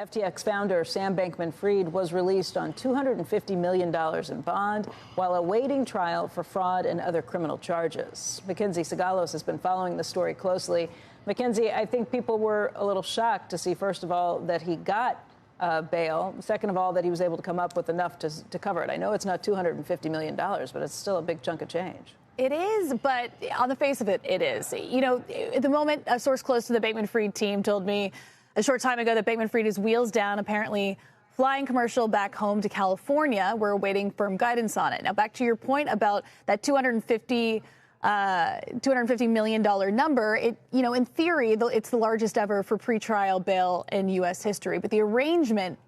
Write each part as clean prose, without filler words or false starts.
FTX founder Sam Bankman-Fried was released on $250 million in bond while awaiting trial for fraud and other criminal charges. Mackenzie Sagalos has been following the story closely. Mackenzie, I think people were a little shocked to see, first of all, that he got bail. Second of all, that he was able to come up with enough to cover it. I know it's not $250 million, but it's still a big chunk of change. It is, but on the face of it, it is. You know, at the moment, a source close to the Bankman-Fried team told me a short time ago that Bankman-Fried is wheels down, apparently flying commercial back home to California. We're awaiting firm guidance on it. Now, back to your point about that $250 million number. In theory, it's the largest ever for pretrial bail in U.S. history. But the arrangement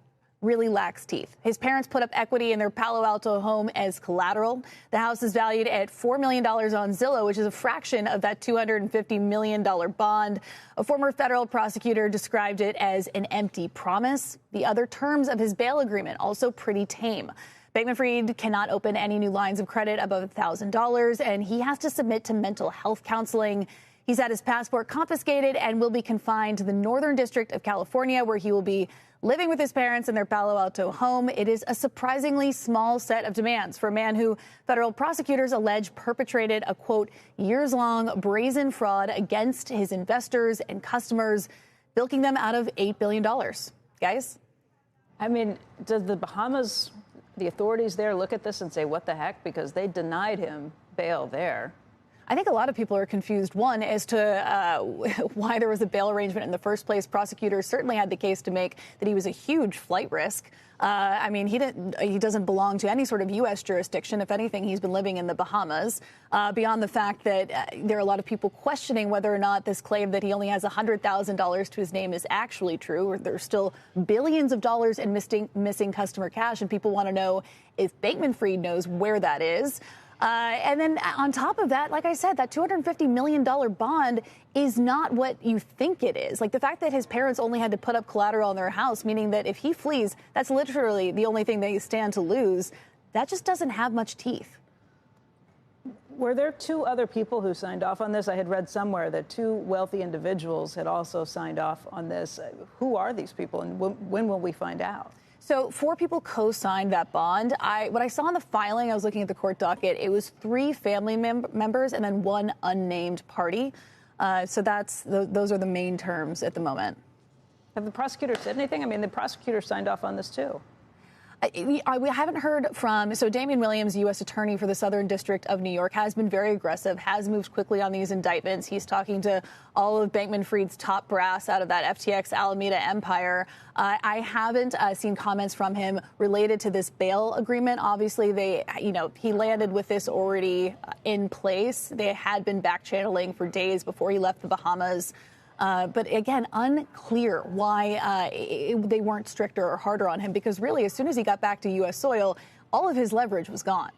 really lacks teeth. His parents put up equity in their Palo Alto home as collateral. The house is valued at $4 million on Zillow, which is a fraction of that $250 million bond. A former federal prosecutor described it as an empty promise. The other terms of his bail agreement also pretty tame. Bankman-Fried cannot open any new lines of credit above $1,000, and he has to submit to mental health counseling. He's had his passport confiscated and will be confined to the Northern District of California, where he will be living with his parents in their Palo Alto home. It is a surprisingly small set of demands for a man who federal prosecutors allege perpetrated a, quote, years-long brazen fraud against his investors and customers, bilking them out of $8 billion. Guys? I mean, does the Bahamas, the authorities there, look at this and say, what the heck? Because they denied him bail there. I think a lot of people are confused, one, as to why there was a bail arrangement in the first place. Prosecutors certainly had the case to make that he was a huge flight risk. I mean, he doesn't belong to any sort of U.S. jurisdiction. If anything, he's been living in the Bahamas. Beyond the fact that there are a lot of people questioning whether or not this claim that he only has $100,000 to his name is actually true, or there's still billions of dollars in missing customer cash, and people want to know if Bankman-Fried knows where that is. And then on top of that, like I said, that $250 million bond is not what you think it is. Like the fact that his parents only had to put up collateral in their house, meaning that if he flees, that's literally the only thing they stand to lose. That just doesn't have much teeth. Were there two other people who signed off on this? I had read somewhere that two wealthy individuals had also signed off on this. Who are these people, and when will we find out? So 4 people co-signed that bond. What I saw in the filing, I was looking at the court docket, it was 3 family members and then 1 unnamed party. So those are the main terms at the moment. Have the prosecutor said anything? I mean, the prosecutor signed off on this, too. We haven't heard from, so Damian Williams, U.S. Attorney for the Southern District of New York, has been very aggressive, has moved quickly on these indictments. He's talking to all of Bankman-Fried's top brass out of that FTX Alameda empire. I haven't seen comments from him related to this bail agreement. Obviously, he landed with this already in place. They had been back channeling for days before he left the Bahamas. But again, unclear why they weren't stricter or harder on him, because really, as soon as he got back to U.S. soil, all of his leverage was gone.